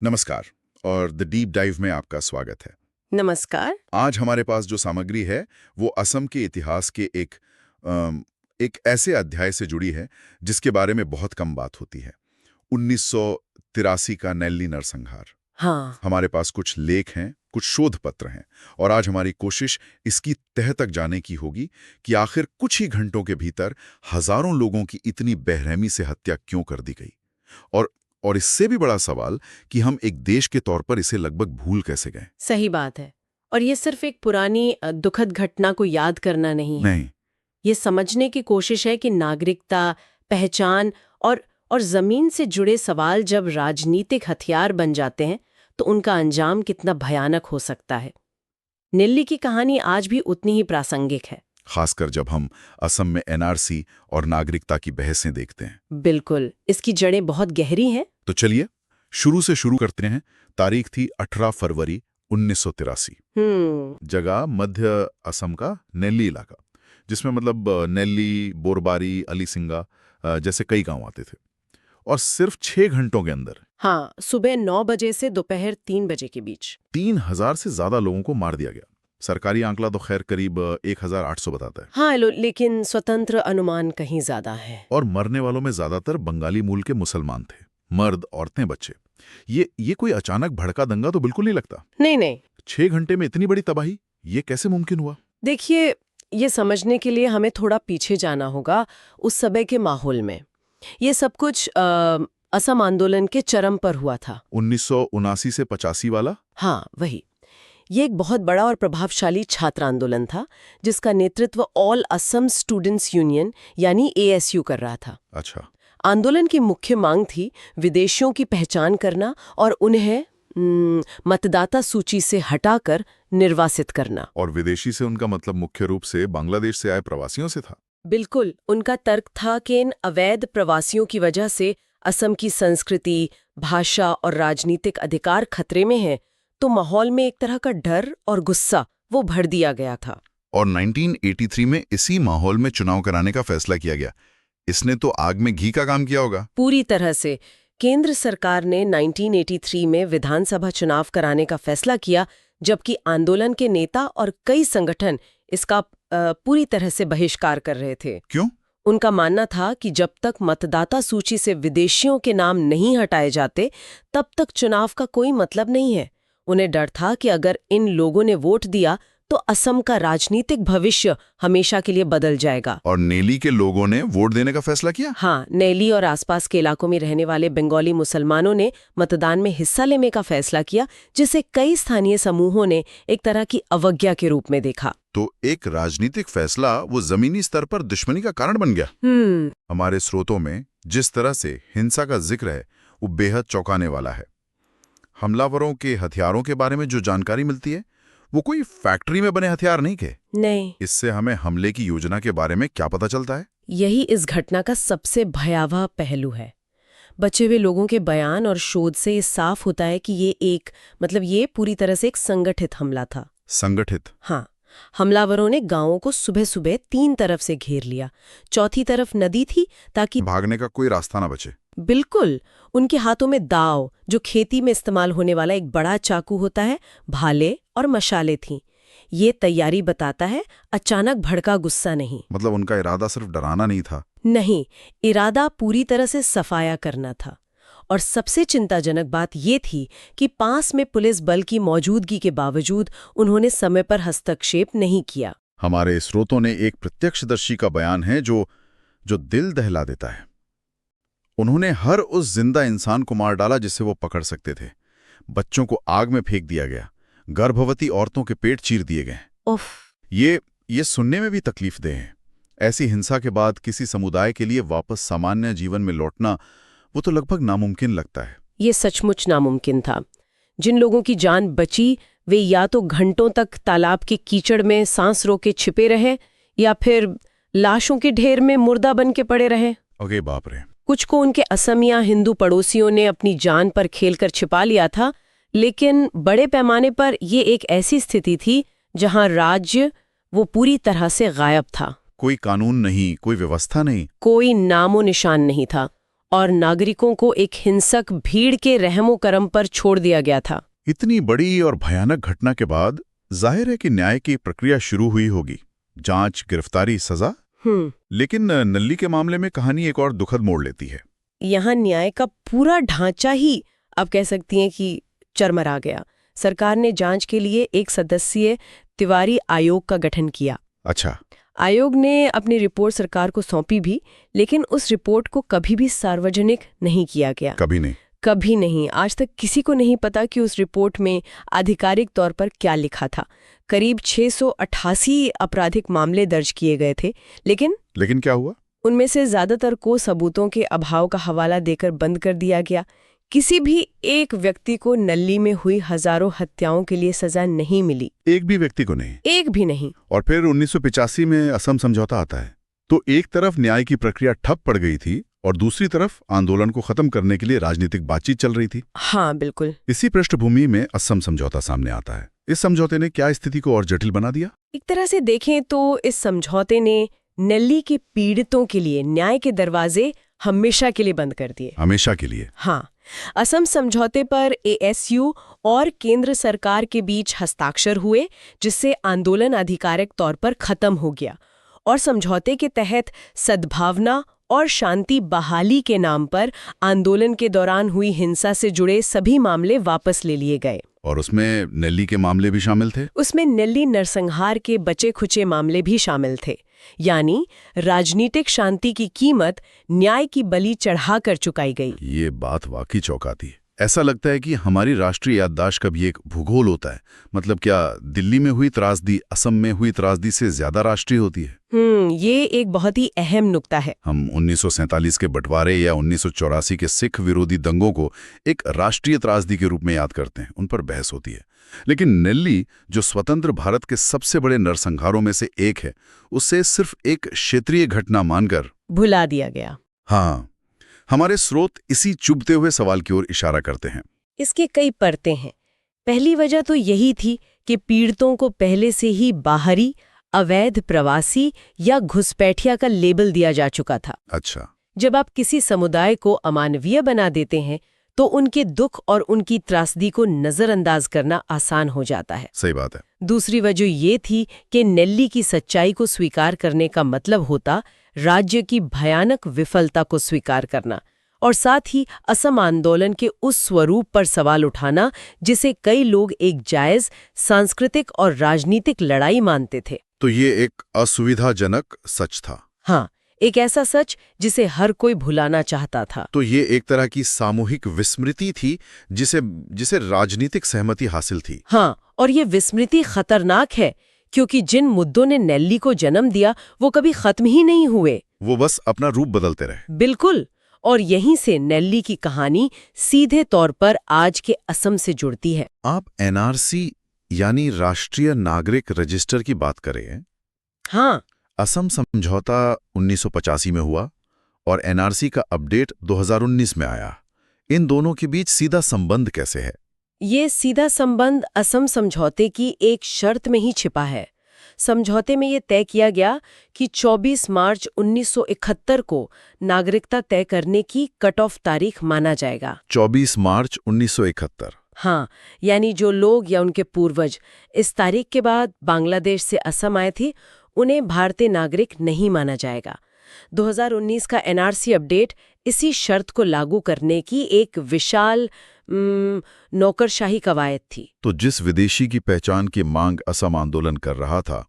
नमस्कार और the deep dive में आपका स्वागत है। नमस्कार। आज हमारे पास जो सामग्री है वो असम के इतिहास के एक ऐसे अध्याय से जुड़ी है जिसके बारे में बहुत कम बात होती है। 1983 का नेल्ली नरसंहार। हाँ। हमारे पास कुछ लेख हैं, कुछ शोध पत्र हैं और आज हमारी कोशिश इसकी तह तक जाने की होगी कि आखिर कुछ ही घंटों के भीतर हजारों लोगों की इतनी बेरहमी से हत्या क्यों कर दी गई। और इससे भी बड़ा सवाल कि हम एक देश के तौर पर इसे लगभग भूल कैसे गए। सही बात है। और ये सिर्फ एक पुरानी दुखद घटना को याद करना नहीं है। नहीं। ये समझने की कोशिश है कि नागरिकता, पहचान और जमीन से जुड़े सवाल जब राजनीतिक हथियार बन जाते हैं तो उनका अंजाम कितना भयानक हो सकता है। नेल्ली की कहानी आज भी उतनी ही प्रासंगिक है, खासकर जब हम असम में एनआरसी और नागरिकता की बहसें देखते हैं। बिल्कुल। इसकी जड़ें बहुत गहरी हैं। तो चलिए शुरू से शुरू करते हैं। तारीख थी 18 फरवरी 1983। जगह मध्य असम का नेल्ली इलाका, जिसमें मतलब नेल्ली, बोरबारी, अलीसिंगा जैसे कई गांव आते थे। और सिर्फ 6 घंटों के अंदर हाँ, सुबह 9 बजे से दोपहर 3 बजे के बीच 3000 से ज्यादा लोगों को मार दिया गया। सरकारी आंकड़ा तो खैर करीब 1800 बताता है। हाँ, लेकिन स्वतंत्र अनुमान कहीं ज्यादा है। और मरने वालों में ज्यादातर बंगाली मूल के मुसलमान थे, मर्द, औरतें, बच्चे। ये कोई अचानक भड़का दंगा तो बिल्कुल नहीं लगता। नहीं। 6 घंटे में इतनी बड़ी तबाही, ये कैसे मुमकिन हुआ? देखिए, ये समझने के लिए हमें थोड़ा पीछे जाना होगा उस समय के माहौल में। ये सब कुछ असम आंदोलन के चरम पर हुआ था। 1979 से 85 वाला? हाँ, वही। ये एक बहुत बड़ा और प्रभावशाली छात्र आंदोलन था जिसका नेतृत्व ऑल असम स्टूडेंट्स यूनियन यानी ASU कर रहा था। अच्छा। आंदोलन की मुख्य मांग थी विदेशियों की पहचान करना और उन्हें मतदाता सूची से हटाकर निर्वासित करना। और विदेशी से उनका मतलब मुख्य रूप से बांग्लादेश से आए प्रवासियों से था। बिल्कुल। उनका तर्क था कि इन अवैध प्रवासियों की वजह से असम की संस्कृति, भाषा और राजनीतिक अधिकार खतरे में हैं, तो माहौल में एक तरह का डर और गुस्सा वो भर दिया गया था। और 1983 में इसी माहौल में चुनाव कराने का फैसला किया गया। इसने तो आग में घी का काम किया होगा। पूरी तरह से। केंद्र सरकार ने 1983 में विधानसभा चुनाव कराने का फैसला किया, जबकि आंदोलन के नेता और कई संगठन इसका पूरी तरह से बहिष्कार कर रहे थे। क्यों? उनका मानना था कि जब तक मतदाता सूची से विदेशियों के नाम नहीं हटाए जाते, तब तक चुनाव का कोई मतलब नहीं है। उन्हें डर था कि अगर इन लोगों ने वोट दिया तो असम का राजनीतिक भविष्य हमेशा के लिए बदल जाएगा। और नेली के लोगों ने वोट देने का फैसला किया? हाँ, नेली और आसपास के इलाकों में रहने वाले बंगाली मुसलमानों ने मतदान में हिस्सा लेने का फैसला किया, जिसे कई स्थानीय समूहों ने एक तरह की अवज्ञा के रूप में देखा। तो एक राजनीतिक फैसला वो जमीनी स्तर पर दुश्मनी का कारण बन गया। हमारे स्रोतों में जिस तरह से हिंसा का जिक्र है वो बेहद चौंकाने वाला है। हमलावरों के हथियारों के बारे में जो जानकारी मिलती है वो कोई फैक्ट्री में बने हथियार नहीं के। नहीं। इससे हमें हमले की योजना के बारे में क्या पता चलता है? यही इस घटना का सबसे भयावह पहलू है। बचे हुए लोगों के बयान और शोध से ये साफ होता है कि ये पूरी तरह से एक संगठित हमला था। संगठित? हाँ। हमलावरों ने गांवों को सुबह सुबह 3 तरफ से घेर लिया। चौथी तरफ नदी थी ताकि भागने का कोई रास्ता ना बचे। बिल्कुल। उनके हाथों में दाव, जो खेती में इस्तेमाल होने वाला एक बड़ा चाकू होता है, भाले और मशाले थीं। ये तैयारी बताता है, अचानक भड़का गुस्सा नहीं। मतलब उनका इरादा सिर्फ डराना नहीं था? नहीं, इरादा पूरी तरह से सफाया करना था। और सबसे चिंताजनक बात ये थी कि पास में पुलिस बल की मौजूदगी के बावजूद उन्होंने समय पर हस्तक्षेप नहीं किया। हमारे स्रोतों ने एक प्रत्यक्षदर्शी का बयान है जो दिल दहला देता है। उन्होंने हर उस जिंदा इंसान को मार डाला जिसे वो पकड़ सकते थे। बच्चों को आग में फेंक दिया गया, गर्भवती औरतों के पेट चीर दिए गए। उफ। ये सुनने में भी तकलीफदेह है। ऐसी हिंसा के बाद किसी समुदाय के लिए वापस सामान्य जीवन में लौटना वो तो लगभग नामुमकिन लगता है। ये सचमुच नामुमकिन था। जिन लोगों की जान बची वे या तो घंटों तक तालाब के कीचड़ में सांस रोके छिपे रहे या फिर लाशों के ढेर में मुर्दा बन के पड़े रहे। अरे बाप रे। कुछ को उनके असमिया हिंदू पड़ोसियों ने अपनी जान पर खेलकर छिपा लिया था, लेकिन बड़े पैमाने पर ये एक ऐसी स्थिति थी जहां राज्य वो पूरी तरह से गायब था। कोई कानून नहीं, कोई व्यवस्था नहीं, कोई नामो निशान नहीं था। और नागरिकों को एक हिंसक भीड़ के रहमो करम पर छोड़ दिया गया था। इतनी बड़ी और भयानक घटना के बाद जाहिर है कि न्याय की प्रक्रिया शुरू हुई होगी, जांच, गिरफ्तारी, सजा। लेकिन नल्ली के मामले में कहानी एक और दुखद मोड़ लेती है। यहाँ न्याय का पूरा ढांचा ही आप कह सकती हैं कि चरमरा गया। सरकार ने जांच के लिए एक सदस्यीय तिवारी आयोग का गठन किया। अच्छा। आयोग ने अपनी रिपोर्ट सरकार को सौंपी भी, लेकिन उस रिपोर्ट को कभी भी सार्वजनिक नहीं किया गया। कभी नहीं? कभी नहीं। आज तक किसी को नहीं पता कि उस रिपोर्ट में आधिकारिक तौर पर क्या लिखा था। करीब 688 आपराधिक मामले दर्ज किए गए थे, लेकिन क्या हुआ? उनमें से ज्यादातर को सबूतों के अभाव का हवाला देकर बंद कर दिया गया। किसी भी एक व्यक्ति को नल्ली में हुई हजारों हत्याओं के लिए सजा नहीं मिली। एक भी व्यक्ति को नहीं? एक भी नहीं। और फिर 1985 में असम समझौता आता है। तो एक तरफ न्याय की प्रक्रिया ठप पड़ गई थी और दूसरी तरफ आंदोलन को खत्म करने के लिए राजनीतिक बातचीत चल रही थी। हाँ, बिल्कुल। इसी पृष्ठभूमि में असम समझौता सामने आता है। इस समझौते ने क्या स्थिति को और जटिल बना दिया? एक तरह से देखें तो इस समझौते ने नल्ली के पीड़ितों के लिए न्याय के दरवाजे हमेशा के लिए बंद कर दिए। हमेशा के लिए? हाँ। असम समझौते पर एएसयू और केंद्र सरकार के बीच हस्ताक्षर हुए, जिससे आंदोलन आधिकारिक तौर पर खत्म हो गया और समझौते के तहत सद्भावना और शांति बहाली के नाम पर आंदोलन के दौरान हुई हिंसा से जुड़े सभी मामले वापस ले लिए गए। और उसमें नल्ली के मामले भी शामिल थे? उसमें नल्ली नरसंहार के बचे खुचे मामले भी शामिल थे। यानी राजनीतिक शांति की कीमत न्याय की बलि चढ़ाकर चुकाई गई। ये बात वाकई चौंकाती है। ऐसा लगता है कि हमारी राष्ट्रीय याददाश्त का भी एक भूगोल होता है। मतलब क्या दिल्ली में हुई त्रासदी असम में हुई त्रासदी से ज्यादा राष्ट्रीय होती है? ये एक बहुत ही अहम नुक्ता है। हम 1947 के बंटवारे या 1984 के सिख विरोधी दंगों को एक राष्ट्रीय त्रासदी के रूप में याद करते हैं, उन पर बहस होती है। लेकिन नल्ली, जो स्वतंत्र भारत के सबसे बड़े नरसंहारों में से एक है, उसे सिर्फ एक क्षेत्रीय घटना मानकर भुला दिया गया। हाँ, हमारे स्रोत इसी चुभते हुए सवाल की ओर इशारा करते हैं। इसके कई परतें हैं। पहली वजह तो यही थी कि पीड़ितों को पहले से ही बाहरी, अवैध प्रवासी या घुसपैठिया का लेबल दिया जा चुका था। अच्छा। जब आप किसी समुदाय को अमानवीय बना देते हैं तो उनके दुख और उनकी त्रासदी को नजरअंदाज करना आसान हो जाता है। सही बात है। दूसरी वजह ये थी कि नल्ली की सच्चाई को स्वीकार करने का मतलब होता राज्य की भयानक विफलता को स्वीकार करना और साथ ही असम आंदोलन के उस स्वरूप पर सवाल उठाना जिसे कई लोग एक जायज सांस्कृतिक और राजनीतिक लड़ाई मानते थे। तो ये एक असुविधाजनक सच था। हाँ, एक ऐसा सच जिसे हर कोई भुलाना चाहता था। तो ये एक तरह की सामूहिक विस्मृति थी जिसे राजनीतिक सहमति हासिल थी। हाँ, और ये विस्मृति खतरनाक है क्योंकि जिन मुद्दों ने नल्ली को जन्म दिया वो कभी खत्म ही नहीं हुए। वो बस अपना रूप बदलते रहे। बिल्कुल। और यहीं से नल्ली की कहानी सीधे तौर पर आज के असम से जुड़ती है। आप एनआरसी यानी राष्ट्रीय नागरिक रजिस्टर की बात करें। हाँ। असम समझौता 1985 में हुआ और एनआरसी का अपडेट 2019 में आया। इन दोनों के बीच सीधा संबंध कैसे है? ये सीधा संबंध असम समझौते की एक शर्त में ही छिपा है। समझौते में ये तय किया गया कि 24 मार्च 1971 को नागरिकता तय करने की कट ऑफ तारीख माना जाएगा। 24 मार्च 1971। हाँ, यानी जो लोग या उनके पूर्वज इस तारीख के बाद बांग्लादेश से असम आए थे उन्हें भारतीय नागरिक नहीं माना जाएगा। 2019 का एनआरसी अपडेट इसी शर्त को लागू करने की एक विशाल नौकरशाही कवायद थी। तो जिस विदेशी की पहचान की मांग असम आंदोलन कर रहा था,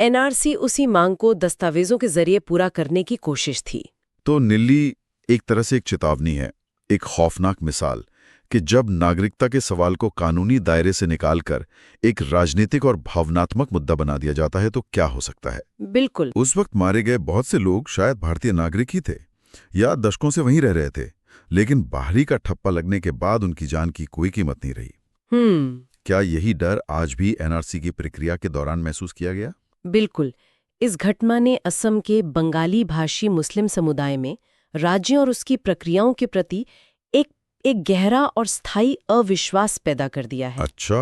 एनआरसी उसी मांग को दस्तावेजों के जरिए पूरा करने की कोशिश थी। तो नल्ली एक तरह से एक चेतावनी है, एक खौफनाक मिसाल कि जब नागरिकता के सवाल को कानूनी दायरे से निकालकर एक राजनीतिक और भावनात्मक मुद्दा बना दिया जाता है तो क्या हो सकता है। बिल्कुल। उस वक्त मारे गए बहुत से लोग शायद भारतीय नागरिक ही थे या दशकों से वहीं रह रहे थे, लेकिन बाहरी का ठप्पा लगने के बाद उनकी जान की कोई कीमत नहीं रही। क्या यही डर आज भी एनआरसी की प्रक्रिया के दौरान महसूस किया गया? बिल्कुल। इस घटना ने असम के बंगाली भाषी मुस्लिम समुदाय में राज्य और उसकी प्रक्रियाओं के प्रति एक गहरा और स्थायी अविश्वास पैदा कर दिया है। अच्छा।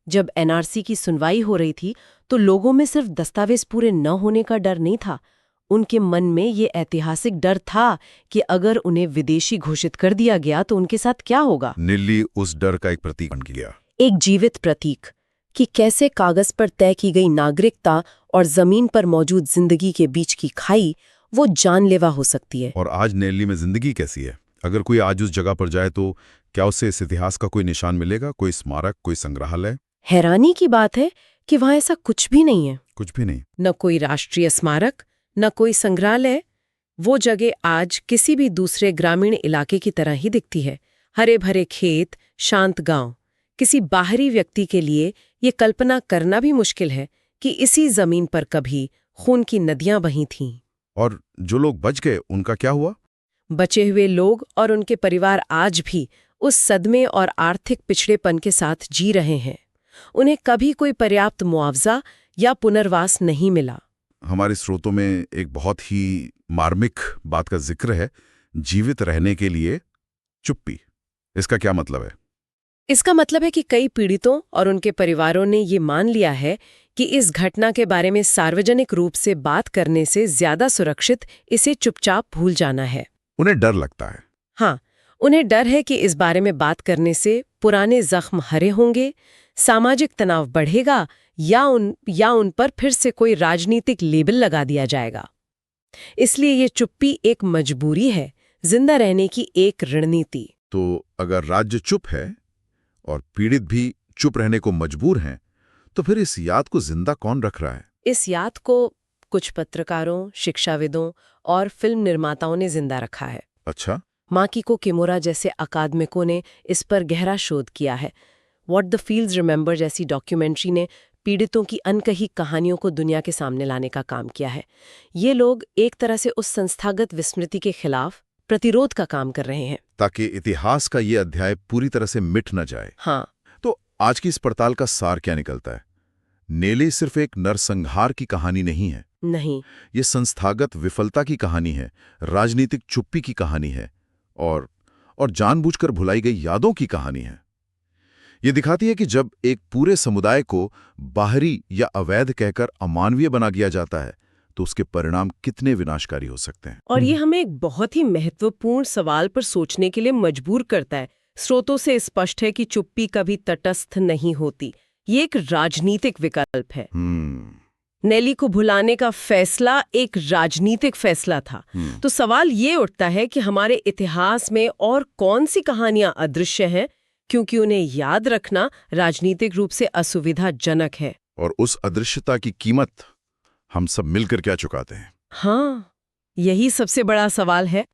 जब एनआरसी की सुनवाई हो रही थी तो लोगों में सिर्फ दस्तावेज पूरे न होने का डर नहीं था, उनके मन में ये ऐतिहासिक डर था कि अगर उन्हें विदेशी घोषित कर दिया गया तो उनके साथ क्या होगा। नेल्ली उस डर का एक प्रतीक बन गया, एक जीवित प्रतीक कि कैसे कागज पर तय की गई नागरिकता और जमीन पर मौजूद जिंदगी के बीच की खाई वो जानलेवा हो सकती है। और आज नेल्ली में जिंदगी कैसी है? अगर कोई आज उस जगह पर जाए तो क्या उससे इस इतिहास का कोई निशान मिलेगा, कोई स्मारक, कोई संग्रहालय? हैरानी की बात है कि वहां ऐसा कुछ भी नहीं है। कुछ भी नहीं। न कोई राष्ट्रीय स्मारक, न कोई संग्रहालय। वो जगह आज किसी भी दूसरे ग्रामीण इलाके की तरह ही दिखती है। हरे भरे खेत, शांत गांव। किसी बाहरी व्यक्ति के लिए ये कल्पना करना भी मुश्किल है कि इसी जमीन पर कभी खून की नदियां बही थीं। और जो लोग बच गए उनका क्या हुआ? बचे हुए लोग और उनके परिवार आज भी उस सदमे और आर्थिक पिछड़ेपन के साथ जी रहे हैं। उन्हें कभी कोई पर्याप्त मुआवजा या पुनर्वास नहीं मिला। हमारे स्रोतों में एक बहुत ही मार्मिक बात का जिक्र है, जीवित रहने के लिए चुप्पी। इसका क्या मतलब है? इसका मतलब है कि कई पीड़ितों और उनके परिवारों ने ये मान लिया है कि इस घटना के बारे में सार्वजनिक रूप से बात करने से ज्यादा सुरक्षित इसे चुपचाप भूल जाना है। उन्हें डर लगता है। हाँ, उन्हें डर है कि इस बारे में बात करने से पुराने जख्म हरे होंगे, सामाजिक तनाव बढ़ेगा या उन पर फिर से कोई राजनीतिक लेबल लगा दिया जाएगा। इसलिए ये चुप्पी एक मजबूरी है, जिंदा रहने की एक रणनीति। तो अगर राज्य चुप है और पीड़ित भी चुप रहने को मजबूर हैं, तो फिर इस याद को जिंदा कौन रख रहा है? इस याद को कुछ पत्रकारों, शिक्षाविदों और फिल्म निर्माताओं ने जिंदा रखा है। अच्छा। माकिको किमोरा जैसे अकादमिकों ने इस पर गहरा शोध किया है। व्हाट द फील्ड्स रिमेंबर जैसी डॉक्यूमेंट्री ने पीड़ितों की अनकही कहानियों को दुनिया के सामने लाने का काम किया है। ये लोग एक तरह से उस संस्थागत विस्मृति के खिलाफ प्रतिरोध का काम कर रहे हैं, ताकि इतिहास का ये अध्याय पूरी तरह से मिट न जाए। हाँ। तो आज की इस पड़ताल का सार क्या निकलता है? नेल्ली सिर्फ एक नरसंहार की कहानी नहीं है। नहीं, ये संस्थागत विफलता की कहानी है, राजनीतिक चुप्पी की कहानी है और जानबूझकर भुलाई गई यादों की कहानी है। ये दिखाती है कि जब एक पूरे समुदाय को बाहरी या अवैध कहकर अमानवीय बना दिया जाता है तो उसके परिणाम कितने विनाशकारी हो सकते हैं। और ये हमें एक बहुत ही महत्वपूर्ण सवाल पर सोचने के लिए मजबूर करता है। स्रोतों से स्पष्ट है कि चुप्पी कभी तटस्थ नहीं होती। ये एक राजनीतिक विकल्प है। नेल्ली को भुलाने का फैसला एक राजनीतिक फैसला था। तो सवाल ये उठता है कि हमारे इतिहास में और कौन सी कहानियां अदृश्य हैं, क्योंकि उन्हें याद रखना राजनीतिक रूप से असुविधाजनक है। और उस अदृश्यता की कीमत हम सब मिलकर क्या चुकाते हैं? हाँ, यही सबसे बड़ा सवाल है।